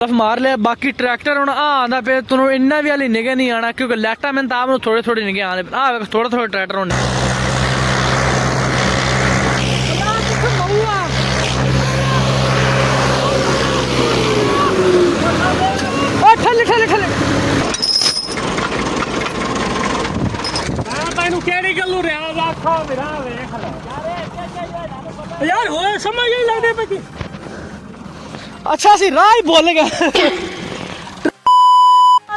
मार लिया। बाकी ट्रैक्टर हूँ आंदा पे तुम इन्ना भी हाली निगे नहीं आना क्योंकि लाइटा मैंने तो थोड़े थोड़े निगे आने थोड़े थोड़े ट्रैक्टर होने। ठले ठले ठले केड़ी गल्लू यार हो समझ नहीं लगदे पे। अच्छा सी राह ही बोल गया।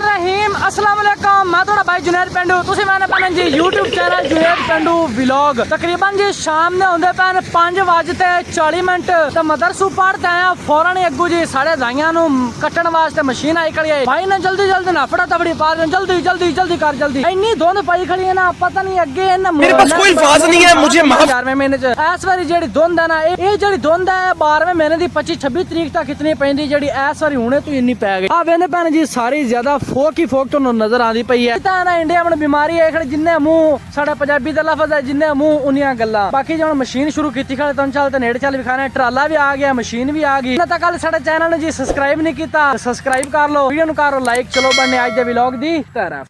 रहीम अस्सलाम वालेकुम मैं थोड़ा भाई जुनैद पेंडू तुसी मैंने पैन जी यूट्यूब चैनल जुनैद पेंडू व्लॉग तकरीबन जी शाम ने होंदे पैन 5:40 तो मदरसू पढ़ते आया फौरन ही अग्गू जी साढ़े दाइयां नु कट्टण वास्ते मशीन आई खड़ी है। भाई ने जल्दी जल्दी ना फटा तबड़ी पा जल्दी जल्दी जल्दी कर जल्दी इन्नी धुंध पई खड़ी है ना पता नहीं अगे मेरे पास कोई अल्फाज नहीं है मुझे 11वें महीने च इस बारी जेड़ी धुंध है ना ये जेड़ी धुंध है 12वें महीने दी 25-26 तरीक तक इतनी पैंदी जेड़ी इस बारी हुणे तो इन्नी पै गई। आ वेने पैन जी सारी ज्यादा फोक ही फोक तो नजर आती पई है। ना इंडिया में बीमारी है खड़े जिन्ने मुंह साडा पंजाबी दा लफ्ज़ है जिन्ने मुंह उन्नियां गल्लां। बाकी जो मशीन शुरू की खड़े तुम चलते नेड़े चल विखाने ट्राला भी आ गया मशीन भी आ गई। ना कल साडे चैनल ने जी सब्सक्राइब नहीं किया सब्सक्राइब कर लो वीडियो नु करो लाइक। चलो बनने आज दे व्लॉग दी तरफ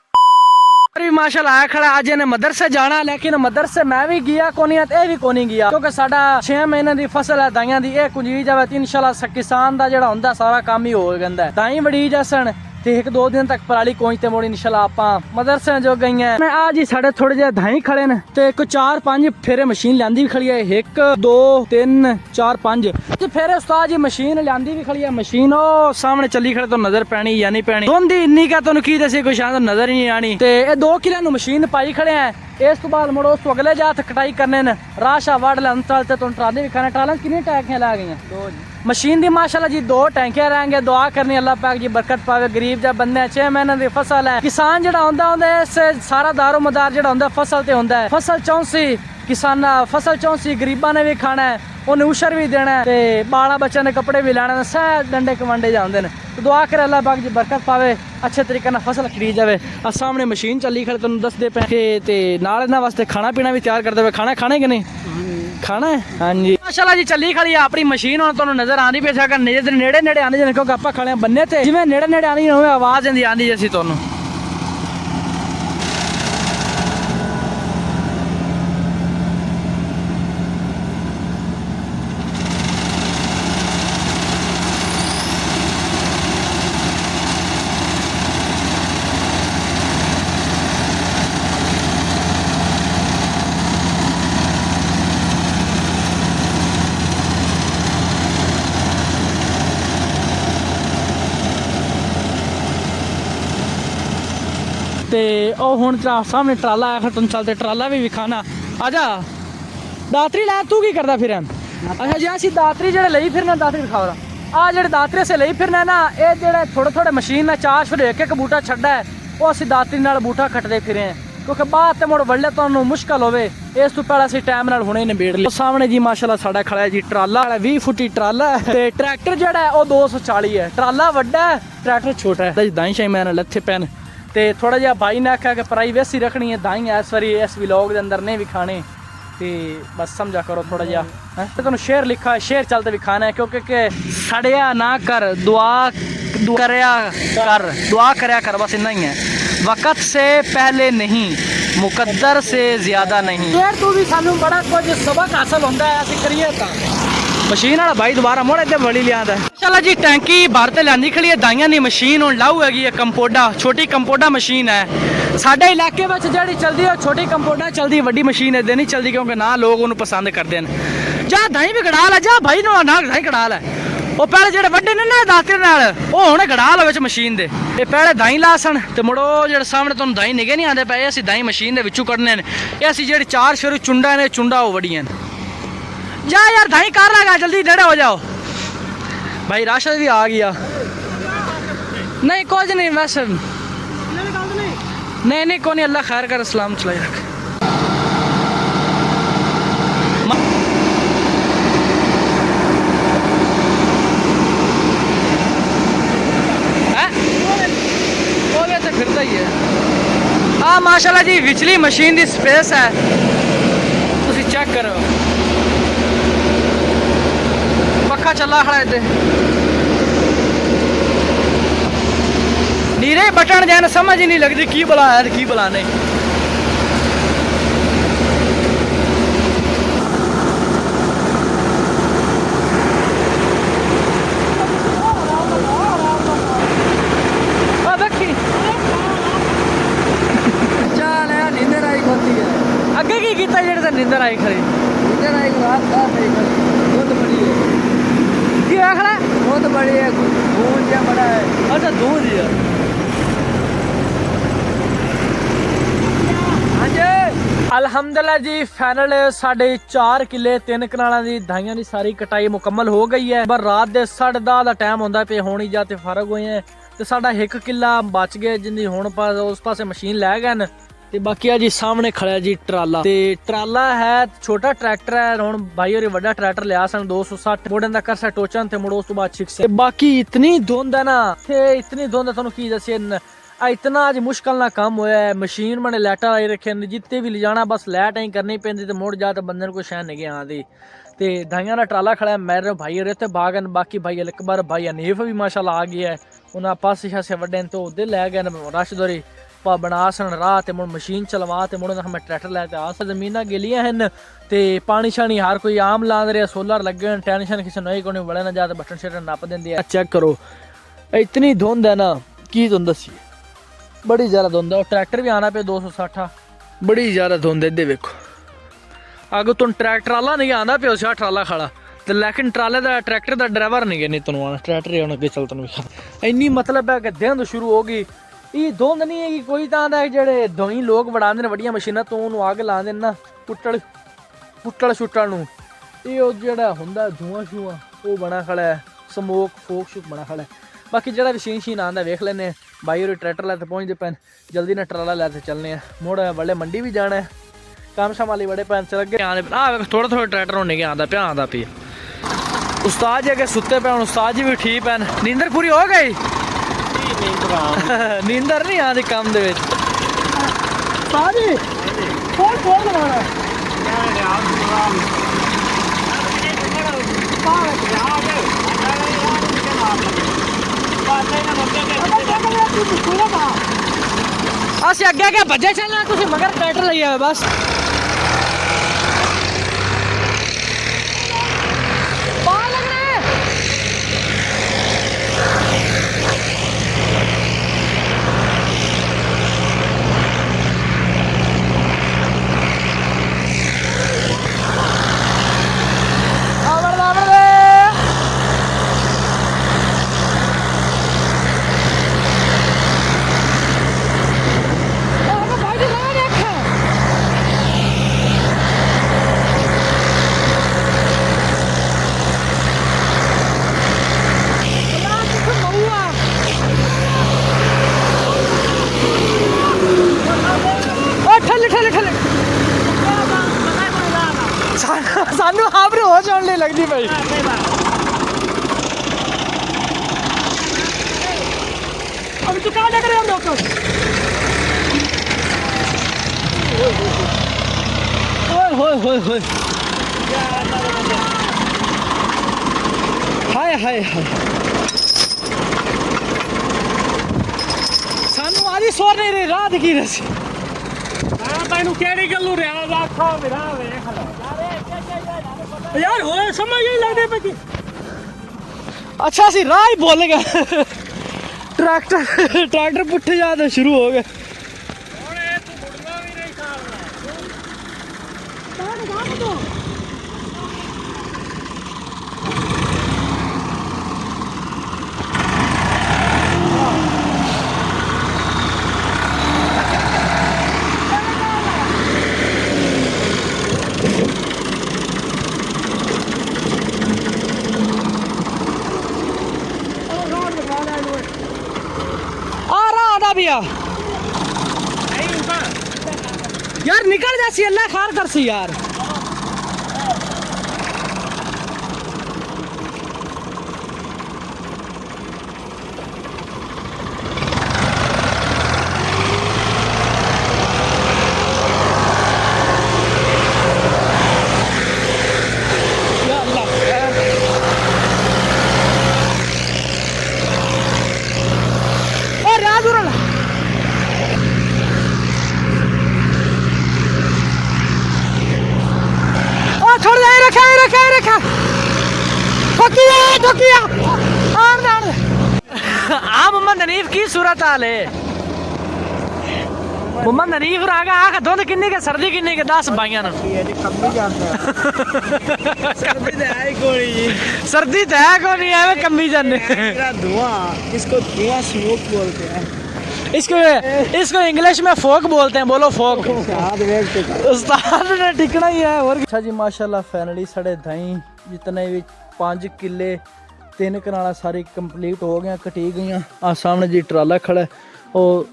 माशाल्लाह आया खड़ा आज इन्हें मदरसे जाना लेकिन मदरसे मैं भी गया कोनी ते भी कोनी गया क्योंकि साडा 6 महीने दी फसल है दाइयां दी कुंजी जावे इंशाल्लाह किसान दा जेड़ा हुंदा सारा काम ही हो गंदा है दाई बड़ी जसन ते 1-2 दिन तक पराली कोंचते मोड़ी इंशाल्लाह आपा मदरसे जो गई हैं। मैं आज ही साढ़े थोड़े जे धाई खड़े ने ते 4-5 फेरे मशीन लियांदी भी खड़ी है 1 2 3 4 5 ते फेरे उस्ताद जी मशीन लियांदी भी खड़ी है। मशीन ओ सामने चली खड़े तो नजर पैनी या नहीं पैनी धुंध इन्नी का तुहानू की दसी कोई शायद नजर ही नहीं आनी ते 2 किलो नु मशीन पाई खड़े हैं। इस तो बाद मुड़ो उस अगले जात कटाई करने ने राशा वड़ लैन ते तुम ट्राले भी खाने ट्राला कितनी टैंकियां ला गई मशीन दी माशाल्लाह जी 2 टैंकियां रहेंगे। दुआ करनी अल्लाह पाक जी बरकत पावे गरीब जब बंदे 6 महीने दी फसल है किसान जेड़ा होंदा इससे सारा दारो मदार जेड़ा होंदा फसल ते होंदा है। फसल चौंसी किसान फसल चौंसी गरीबां ने भी खाना है उन्हें उशर भी देना है ते बाला बच्चों ने कपड़े भी लाने सह डंडे कमांडे जाते हैं। तो दुआ करे अल्लाह पाक जी बरकत पावे अच्छे तरीके ना फसल खरीद जावे। आ सामने मशीन चली खड़े तुम दसदे पे ते नाल इन्हां वास्ते खाना पीना भी तैयार करते हुए खाना खाने कि नहीं खाना है। हाँ जी माशाल्लाह जी चली खड़ी है अपनी मशीन हुण तुहानू नजर आनी पे अगर नेड़े नेड़े आने जाने क्योंकि आपां खड़े बन्ने ते जिवें नेड़े नेड़े आनी होवे आवाज इंदी आंदी जैसी तुहानू ते ओ हुण सामने ट्राला आया तुम चलते ट्राला भी विखाना आजा दातरी लै तू की करदा फिर अच्छा जी असीं दातरी जेह्ड़े लेई फिरना दातरी दिखाओ आ जेह्ड़े दातरी असें लेई फिरना ना ये जेह्ड़े थोड़े थोड़े मशीन ने 4 फिर एक बूटा छड्डा है वो असीं दातरी नाल बूटा कटदे फिरे हैं क्योंकि बाद ते मुड़ वल्ले तुहानू मुश्किल होवे इस तो पहले असीं टाइम नाल हुणे निबेड़ लिया। सामने जी माशाल्लाह साडा खड़ा है जी ट्राला 20 फुटी ट्राला है ते ट्रैक्टर जेह्ड़ा है वो 240 है ट्राला वड्डा है ट्रैक्टर छोटा है दाई शाई मैंने लत्थे पैन ते थोड़ा जिहा भाई ने आख्या कि प्राइवेसी रखनी है दाई इस बारी इस व्लॉग के अंदर नहीं विखाने ते बस समझा करो थोड़ा जिहा तो तुहानू शेर लिखा है शेर चलते विखाना है क्योंकि सड़िया ना कर दुआ करया कर बस इतना ही है वक़्त से पहले नहीं मुकद्दर से ज्यादा नहीं। शेर तू भी सानू बड़ा कुछ सबक हासिल होंदा है असीं करिए तां मशीन वाला भाई दोबारा मोड़े ते बड़ी लिया चला जी टैंकी भर ते लियांदी खड़ी है दाइयां दी मशीन हुण लाऊ हैगी है कंपोडा छोटी कंपोडा मशीन है साडे इलाके विच जेहड़ी चलदी है छोटी कंपोडा चलदी वड्डी मशीन इदां नहीं चलदी क्योंकि ना लोग उन्हें पसंद करते हैं। जा दाई भी गड़ा लै जा भाई नो ना दाई गड़ा लै वो पहले जेहड़े वड्डे ने ना दाते नाल वो हुणे गड़ा लै विच मशीन दे ये पहले दाई लासन ते मुड़ो जेहड़े सामने तुहानू दाई निगे नहीं आंदे पे असीं दाई मशीन दे विचों कड्ढने ने ये असीं जेहड़ी 4 शुरू चुंडा ने चुंडा वो वड्डियां जा यार धाई कर लगा जल्दी नेड़े हो जाओ भाई राशद भी आ गया नहीं कुछ नहीं बस नहीं कौन अल्लाह खैर कर सलाम चलाई रख तो फिरता ही है। हाँ माशाल्लाह जी विचली मशीन की स्पेस है तुसी चेक करो पक्का चला खड़ा इधर बटन जान समझ ही नहीं लगती की बुला है की बुला नहीं। अगे की कीता जेड़े ते नींदर आई खरी नींदर आई रात का सही खरी बहुत बड़ी है की आखड़ा बहुत बड़ी है गूंज या बड़ा है अच्छा दूध ही है हां जी अल्हम्दुलिल्लाह जी फाइनल साढ़े 4 किले 3 कनालां दी धाइयां दी सारी कटाई मुकम्मल हो गई है पर रात दे 10:30 दा टाइम होंदा पे होनी जा ते फारग होए हैं ते साडा 1 किला बच गया जिंदी हुण पास उस पासे मशीन लै गए न ਤੇ ਬਾਕੀ ਆ ਜੀ ਸਾਹਮਣੇ ਖੜਿਆ ਜੀ ਟਰਾਲਾ ਤੇ ਟਰਾਲਾ ਹੈ ਛੋਟਾ ਟਰੈਕਟਰ ਹੈ ਹੁਣ ਭਾਈ ਹੋਰੀ ਵੱਡਾ ਟਰੈਕਟਰ ਲਿਆ ਸਨ 260 ਮੋੜਨ ਦਾ ਕਰਸਾ ਟੋਚਨ ਤੇ ਮੁੜ ਉਸ ਤੋਂ ਬਾਅਦ ਛਿਕਸੇ ਬਾਕੀ ਇਤਨੀ ਧੁੰਦ ਹੈ ਨਾ ਤੇ ਇਤਨੀ ਧੁੰਦ ਹੈ ਤੁਹਾਨੂੰ ਕੀ ਦੱਸੇ ਆ ਇਤਨਾ ਅੱਜ ਮੁਸ਼ਕਲ ਨਾਲ ਕੰਮ ਹੋਇਆ ਹੈ ਮਸ਼ੀਨ ਮਨੇ ਲੈਟਾ ਲਾਈ ਰੱਖੇ ਨੇ ਜਿੱਤੇ ਵੀ ਲਿਜਾਣਾ ਬਸ ਲੈਟ ਹੀ ਕਰਨੀ ਪੈਂਦੀ ਤੇ ਮੁੜ ਜਾ ਤੇ ਬੰਦੇ ਨੂੰ ਕੋਈ ਸ਼ੈ ਨਹੀਂ ਗਿਆ ਆਂਦੀ ਤੇ ਧਾਈਆਂ ਦਾ ਟਰਾਲਾ ਖੜਾ ਮੇਰੇ ਭਾਈ ਹੋਰੇ ਤੇ ਬਾਗਨ ਬਾਕੀ ਭਾਈ ਅਕਬਰ ਭਾਈ ਅਨੀਫ ਵੀ ਮਾਸ਼ਾਅੱਲਾ ਆ ਗਿਆ ਉਹਨਾਂ ਪਾਸੇ ਛਾਸੇ ਵੱਡੇ ਤੋਂ ਉਹਦੇ ਲੈ ਗਏ ਰਸ਼ ਦੋਰੀ ਪਾ ਬਣਾ ਸਨ ਰਾਹ ਤੇ ਮੁੜ ਮਸ਼ੀਨ ਚਲਵਾ ਤੇ ਮੁੜ ਮੈਂ ਟਰੈਕਟਰ ਲੈ ਤੇ ਆਸ ਜ਼ਮੀਨਾਂ ਗਿਲੀਆਂ ਹਨ ਤੇ ਪਾਣੀ ਸ਼ਾਣੀ ਹਰ ਕੋਈ ਆਮ ਲਾਂਦ ਰਿਹਾ ਸੋਲਰ ਲੱਗੇ ਟੈਨਸ਼ਨ ਕਿਸੇ ਨਹੀਂ ਕੋਈ ਵੜੇ ਨਾ ਜਾ ਤੇ ਬਟਨ ਸ਼ਟਨ ਨੱਪ ਦਿੰਦੇ ਆ ਚੈੱਕ ਕਰੋ ਇਤਨੀ ਧੁੰਦ ਹੈ ਨਾ ਕੀ ਤੁਹਾਨੂੰ ਦੱਸੀ ਬੜੀ ਜ਼ਿਆਦਾ ਧੁੰਦ ਹੈ ਉਹ ਟਰੈਕਟਰ ਵੀ ਆਣਾ ਪਿਆ 260 ਬੜੀ ਜ਼ਿਆਦਾ ਧੁੰਦ ਇੱਦੇ ਵੇਖੋ ਅਗੋ ਤੁਹਾਨੂੰ ਟਰੈਕਟਰ ਵਾਲਾ ਨਹੀਂ ਆਂਦਾ ਪਿਆ ਉਸ ਟਰਾਲਾ ਖੜਾ ਤੇ ਲੇਕਿਨ ਟਰਾਲੇ ਦਾ ਟਰੈਕਟਰ ਦਾ ਡਰਾਈਵਰ ਨਹੀਂ ਨਹੀਂ ਤੁਹਾਨੂੰ ਆਣਾ ਟਰੈਕਟਰ ਹੀ ਹੁਣ ਅੱਗੇ ਚੱਲ ਤੁਹਾਨੂੰ ਇੰਨੀ ਮਤਲਬ ਹੈ ਕਿ ਧੁੰਦ ਸ਼ੁਰੂ ਹੋ ਗਈ ਇਹ ਧੁੰਦ ਨਹੀਂ ਹੈਗੀ ਕੋਈ ਤਾਂ ਦਾ ਜਿਹੜੇ ਦੋਈ ਲੋਕ ਵੜਾਉਂਦੇ ਨੇ ਵੱਡੀਆਂ ਮਸ਼ੀਨਾਂ ਤੋਂ ਉਹਨੂੰ ਅੱਗ ਲਾਉਂਦੇ ਨੇ ਨਾ ਪੁੱਟਲ ਛੁੱਟਣ ਨੂੰ ਇਹ ਉਹ ਜਿਹੜਾ ਹੁੰਦਾ ਧੂਆਂ ਸ਼ੂਆਂ ਉਹ ਬਣਾ ਖੜਾ ਹੈ ਸਮੋਕ ਫੋਕ ਸ਼ੁਕ ਬਣਾ ਖੜਾ ਹੈ ਬਾਕੀ ਜਿਹੜਾ ਵੀ ਸ਼ੀਨ ਆਉਂਦਾ ਵੇਖ ਲੈਨੇ ਬਾਈ ਉਹ ਟਰੈਕਟਰ ਲੈ ਤੇ ਪਹੁੰਚਦੇ ਪੈਣ ਜਲਦੀ ਨਾਲ ਟਰਾਲਾ ਲੈ ਤੇ ਚੱਲਨੇ ਆ ਮੋੜ ਵੱਡੇ ਮੰਡੀ ਵੀ ਜਾਣਾ ਹੈ ਕੰਮ ਸ਼ਾਮ ਵਾਲੀ ਬੜੇ ਪੈਣ ਚੱਲ ਗਏ ਆਂਦੇ ਆ ਥੋੜਾ ਟਰੈਕਟਰ ਹੋਣੇ ਕੇ ਆਂਦਾ ਪਿਆ ਆਂਦਾ ਪਿਆ ਉਸਤਾਦ ਜੀ ਅੱਗੇ ਸੁੱਤੇ ਪਏ ਹੁਣ ਉਸਤਾਦ ਜੀ ਵੀ ਠੀਕ ਪੈਣ ਨੀਂਦਰ ਪੂਰੀ ਹੋ ਗਈ ਨੀਂਦਰ ਨਹੀਂ ਆਦੀ ਕੰਮ ਦੇ ਵਿੱਚ ਸਾਜੀ ਫੋਨ ਲਗਾਉਣਾ ਅਸੀਂ ਅੱਗੇ ਅੱਗੇ ਭੱਜੇ ਚੱਲਣਾ ਤੁਸੀਂ ਮਗਰ ਟਰੈਕਟਰ ਲਈ ਆਵੇ ਬਸ ਸਾਨੂੰ ਆਪਰੇ ਹੋ ਜਾਣ ਲਈ ਲੱਗਦੀ ਭਾਈ ਅਬ ਤੂੰ ਕਹਾਂ ਲੱਗ ਰਿਹਾ ਹਮ ਲੋਗ ਹੋਏ ਹਾਏ ਸਾਨੂੰ ਆਦੀ ਸੋਰ ਨਹੀਂ ਰਹੀ ਰਾਤ ਕੀ ਰਸੀ ਆ ਤੈਨੂੰ ਕਿਹੜੀ ਗੱਲੋਂ ਰਿਆ ਰੱਖਾ ਮੇਰਾ ਵੇਖ ਲੈ यार हो समझ ही लगते पे की अच्छा सी राह ही बोल गया ट्रैक्टर पुट्ठे जाते शुरू हो गए यार निकल जासी अल्लाह खार कर सी यार राजूर ठोकिया हाँ मोहम्मद हनीफ की सूरत हाल है मोहम्मद हनीफ रागा आख धुंध किन्नी के सर्दी किन्नी के 10 भाइयां ना सर्दी तो है कोई नहीं है कमी जाने इसको धुआं स्मोक बोलते हैं इसको इंग्लिश में फोक बोलते हैं बोलो फोक उस्ताद ने टिकना ही है और अच्छा जी माशाल्लाह फाइनली साढ़े दाई जितने भी 5 किले 3 कनाला सारी कंप्लीट हो गया कटी गई आ सामने जी ट्राला खड़ा है और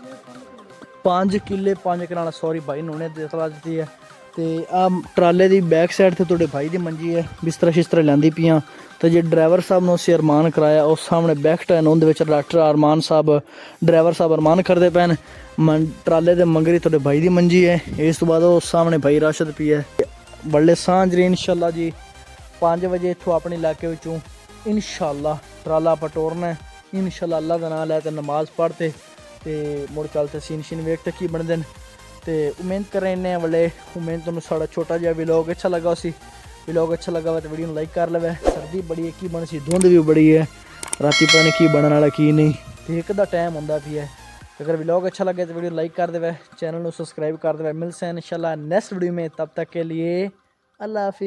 5 किले 5 कनाला सॉरी भाई ने दिखला दी है ਤੇ ਆ ਟਰਾਲੇ ਦੀ ਬੈਕ ਸਾਈਡ ਤੇ ਤੁਹਾਡੇ ਭਾਈ ਦੀ ਮੰਜੀ ਹੈ ਬਿਸਤਰਾ ਸ਼ਿਸਤਰਾ ਲੈਂਦੀ ਪਈਆਂ ਤੇ ਜੇ ਡਰਾਈਵਰ ਸਾਹਿਬ ਨੂੰ ਅਸੀਂ ਅਰਮਾਨ ਕਰਾਇਆ ਉਸ ਸਾਹਮਣੇ ਬੈਕ ਟੈਨ ਉਹਦੇ ਵਿੱਚ ਡਾਕਟਰ ਅਰਮਾਨ ਸਾਹਿਬ ਡਰਾਈਵਰ ਸਾਹਿਬ ਅਰਮਾਨ ਕਰਦੇ ਪੈਣ ਟਰਾਲੇ ਦੇ ਮੰਗਰੀ ਤੁਹਾਡੇ ਭਾਈ ਦੀ ਮੰਜੀ ਹੈ ਇਸ ਤੋਂ ਬਾਅਦ ਉਹ ਸਾਹਮਣੇ ਭਾਈ ਰਾਸ਼ਦ ਪਈ ਹੈ ਬੜੇ ਸਾਂਝ ਰੇ ਇਨਸ਼ਾਅੱਲਾ ਜੀ 5 ਵਜੇ ਇੱਥੋਂ ਆਪਣੇ ਇਲਾਕੇ ਵਿੱਚੋਂ ਇਨਸ਼ਾਅੱਲਾ ਟਰਾਲਾ ਆਪਾਂ ਟੋਰਨਾ ਇਨਸ਼ਾਅੱਲਾ ਅੱਲਾ ਦਾ ਨਾਮ ਲੈ ਤੇ ਨਮਾਜ਼ ਪੜ੍ਹਤੇ ਤੇ ਮੁੜ ਚੱਲ ਤੇ ਸੀਨ ਵੇਖ ਤੇ ਕੀ ਬਣਦੇ ਨੇ ਤੇ ਉਮੀਦ ਕਰ ਰਹੇ ਨੇ ਵਾਲੇ ਉਮੀਦ ਤੁਹਾਨੂੰ ਸਾਡਾ ਛੋਟਾ ਜਿਹਾ ਵਲੌਗ ਅੱਛਾ ਲੱਗਾ ਸੀ ਵਲੌਗ ਅੱਛਾ ਲੱਗਾ ਵਾ ਤੇ ਵੀਡੀਓ ਨੂੰ ਲਾਈਕ ਕਰ ਲਵੇ ਸਰਦੀ ਬੜੀ ਹੈ ਕੀ ਬਣ ਸੀ ਧੁੰਦ ਵੀ ਬੜੀ ਹੈ ਰਾਤੀ ਪਤਾ ਨਹੀਂ ਕੀ ਬਣਨ ਵਾਲਾ ਕੀ ਨਹੀਂ ਤੇ ਇੱਕ ਦਾ ਟਾਈਮ ਹੁੰਦਾ ਵੀ ਹੈ अगर व्लॉग अच्छा लगे तो वीडियो लाइक कर देवे चैनल को सब्सक्राइब कर देवे मिलते हैं इंशाल्लाह नेक्स्ट वीडियो में तब तक के लिए अल्लाह हाफिज़।